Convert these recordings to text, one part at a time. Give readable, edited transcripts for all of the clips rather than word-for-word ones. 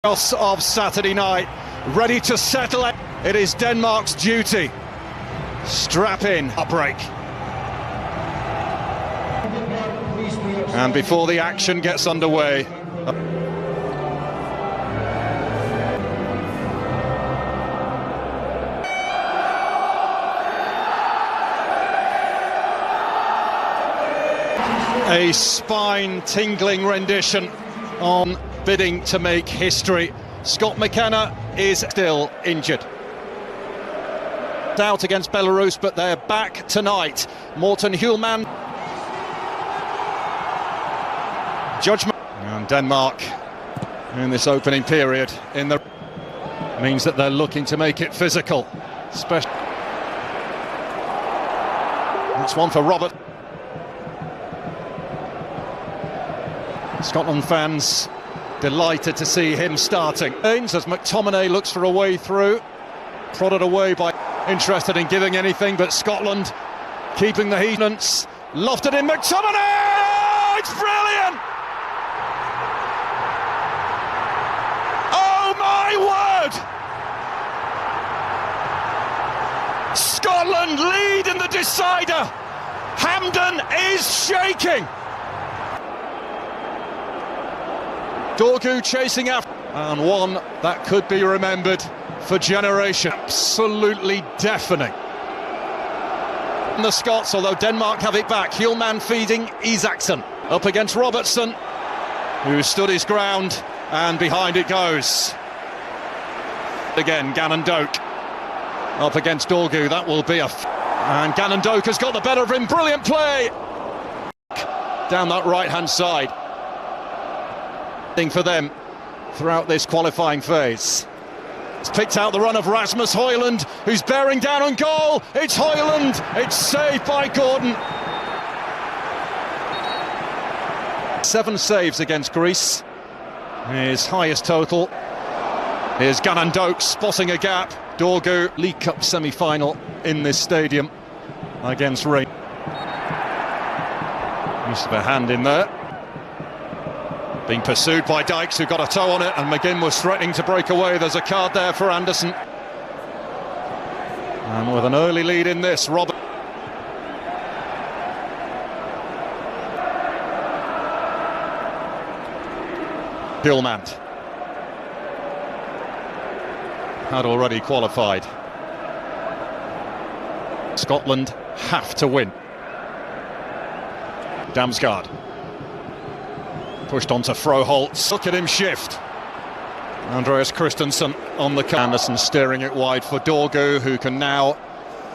Of Saturday night, ready to settle it. It is Denmark's duty. Strap in, a break. And before the action gets underway, a spine-tingling rendition on bidding to make history. Scott McKenna is still injured. Out against Belarus, but they're back tonight. Morten Hjulmand. Judgment. And Denmark in this opening period means that they're looking to make it physical. That's one for Robert. Scotland fans delighted to see him starting. As McTominay looks for a way through, prodded away by interested in giving anything, but Scotland keeping the heat. Lofted in McTominay! It's brilliant! Oh my word! Scotland lead in the decider. Hampden is shaking. Dorgu chasing after, and one that could be remembered for generations. Absolutely deafening. And the Scots, although Denmark have it back. Hjulmand feeding Isaacson up against Robertson, who stood his ground, and behind it goes. Again, Gannon Doak up against Dorgu. That will be and Gannon Doak has got the better of him. Brilliant play down that right-hand side. For them throughout this qualifying phase. It's picked out the run of Rasmus Højlund, who's bearing down on goal. It's Højlund, it's saved by Gordon. 7 saves against Greece, his highest total. Here's Gannon Doak spotting a gap. Dorgu, League Cup semi-final in this stadium against Rain. Use of a hand in there. Being pursued by Dykes, who got a toe on it, and McGinn was threatening to break away. There's a card there for Anderson. And with an early lead in this, Robert. Hjulmand had already qualified. Scotland have to win. Damsgaard. Pushed onto Froholt. Look at him shift. Andreas Christensen on the Anderson steering it wide for Dorgu, who can now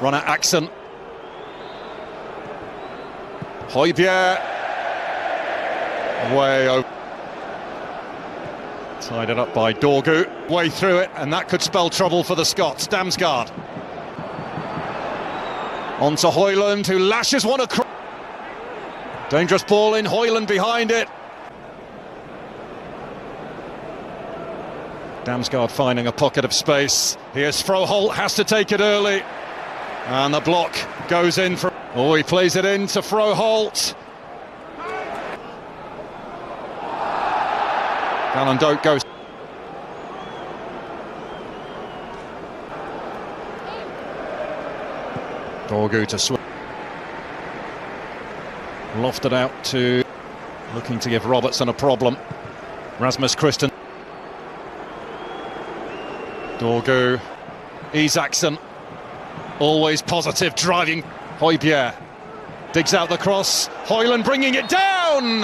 run at Axon. Højbjerg way over. Tied it up by Dorgu. Way through it, and that could spell trouble for the Scots. Damsgaard. On to Højlund, who lashes one across. Dangerous ball in, Højlund behind it. Damsgaard finding a pocket of space. Here's Froholt, has to take it early. And the block goes in for... Oh, he plays it in to Froholt. Gannon Doak goes... Dorgu to swim. Lofted out to... Looking to give Robertson a problem. Rasmus Christensen. Dorgu, Isaacson, always positive, driving. Højbjerg digs out the cross. Højlund bringing it down.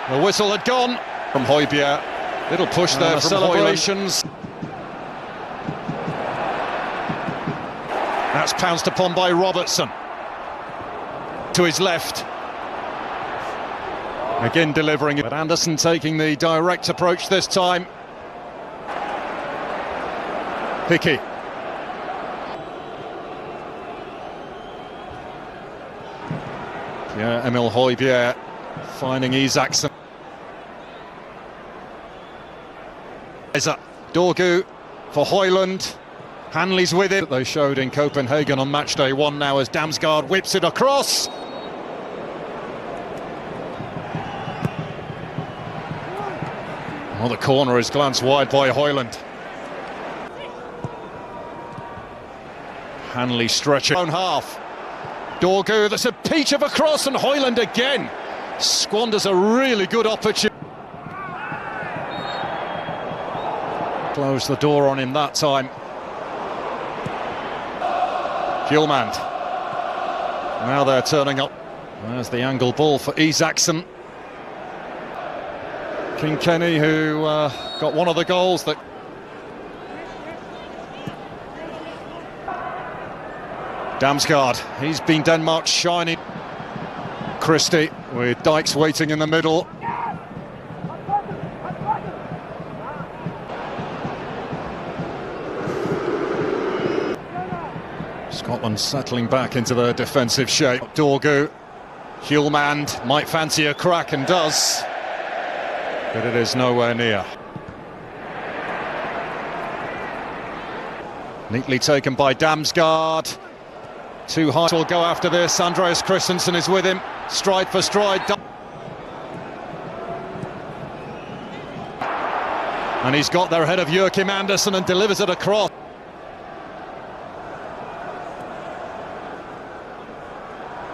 The whistle had gone from Højbjerg. Little push there from celebrations. That's pounced upon by Robertson. To his left. Again delivering it. But Anderson taking the direct approach this time. Hickey. Emil Højbjerg finding Isaacson. Dorgu for Højlund. Hanley's with it. They showed in Copenhagen on match day 1 now as Damsgaard whips it across. Well, the corner is glanced wide by Højlund. Hanley stretching own half. Dorgu, that's a peach of a cross, and Højlund again squanders a really good opportunity. Close the door on him that time. Hjulmand. Now they're turning up. There's the angle ball for Isaacson. King Kenny, who got one of the goals that... Damsgaard, he's been Denmark's shining. Christie with Dykes waiting in the middle. Scotland settling back into their defensive shape. Dorgu, Hjulmand might fancy a crack and does, but it is nowhere near. Neatly taken by Damsgaard. Too high will go after this. Andreas Christensen is with him, stride for stride. And he's got there ahead of Joachim Andersen and delivers it across.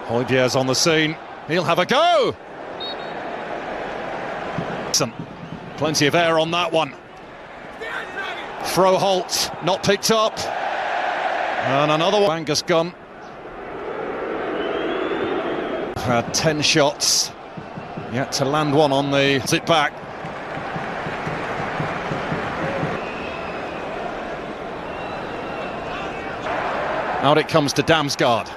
Højbjerg's on the scene, he'll have a go! Plenty of air on that one. Froholt, not picked up. And another one. Angus Gunn. Had 10 shots, yet to land one on the zip back. Out it comes to Damsgaard.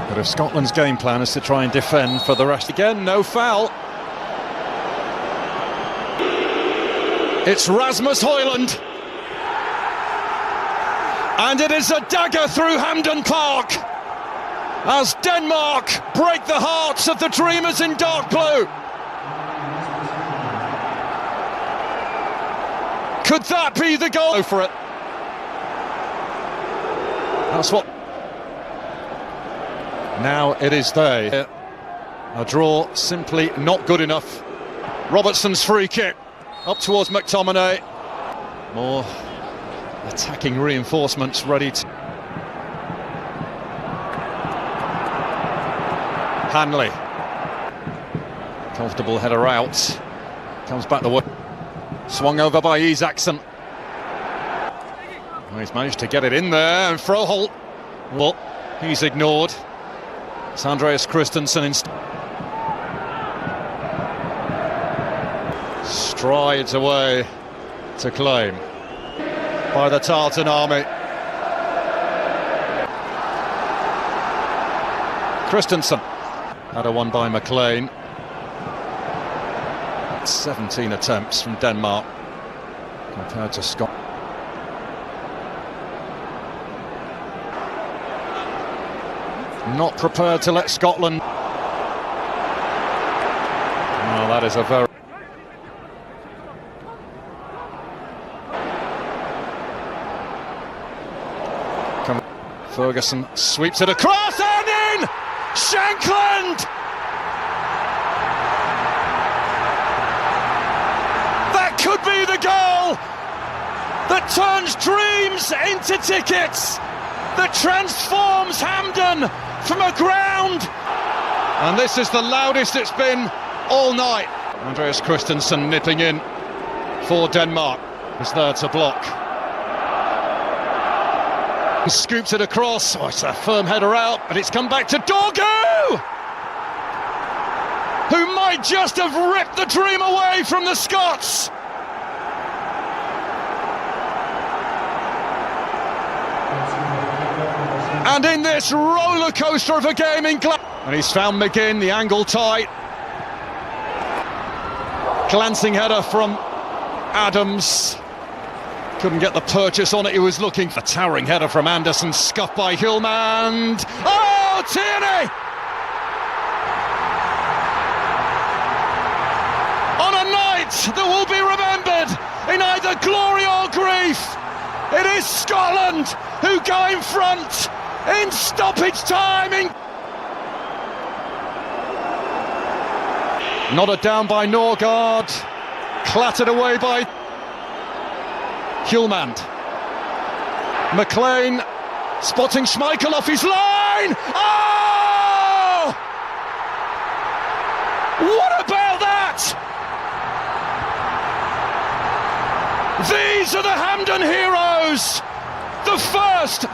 But if Scotland's game plan is to try and defend for the rest, again, no foul. It's Rasmus Højlund. And it is a dagger through Hampden Park as Denmark break the hearts of the dreamers in dark blue. Could that be the goal? Go for it. That's what. Now it is they. A draw simply not good enough. Robertson's free kick up towards McTominay. More attacking reinforcements ready to... Hanley. Comfortable header out. Comes back the way. Swung over by Isaacson. Well, he's managed to get it in there, and Froholt, well, he's ignored. It's Andreas Christensen in... Strides away to claim by the Tartan army. Christensen had a one by McLean. 17 attempts from Denmark compared to Scotland. Not prepared to let Scotland. Well, that is a very... Ferguson sweeps it across and in! Shankland! That could be the goal that turns dreams into tickets, that transforms Hampden from a ground. And this is the loudest it's been all night. Andreas Christensen nipping in for Denmark is there to block. Scoops it across. Oh, it's a firm header out, but it's come back to Dorgu, who might just have ripped the dream away from the Scots. And in this roller coaster of a game in Glasgow, and he's found McGinn, the angle tight. Glancing header from Adams. Couldn't get the purchase on it, he was looking for a towering header from Andersen, scuffed by Hjulmand. Oh, Tierney! On a night that will be remembered in either glory or grief, it is Scotland who go in front in stoppage time. Nodded down by Norgard, clattered away by Hjulmand. McLean spotting Schmeichel off his line. Oh! What about that? These are the Hampden heroes. The first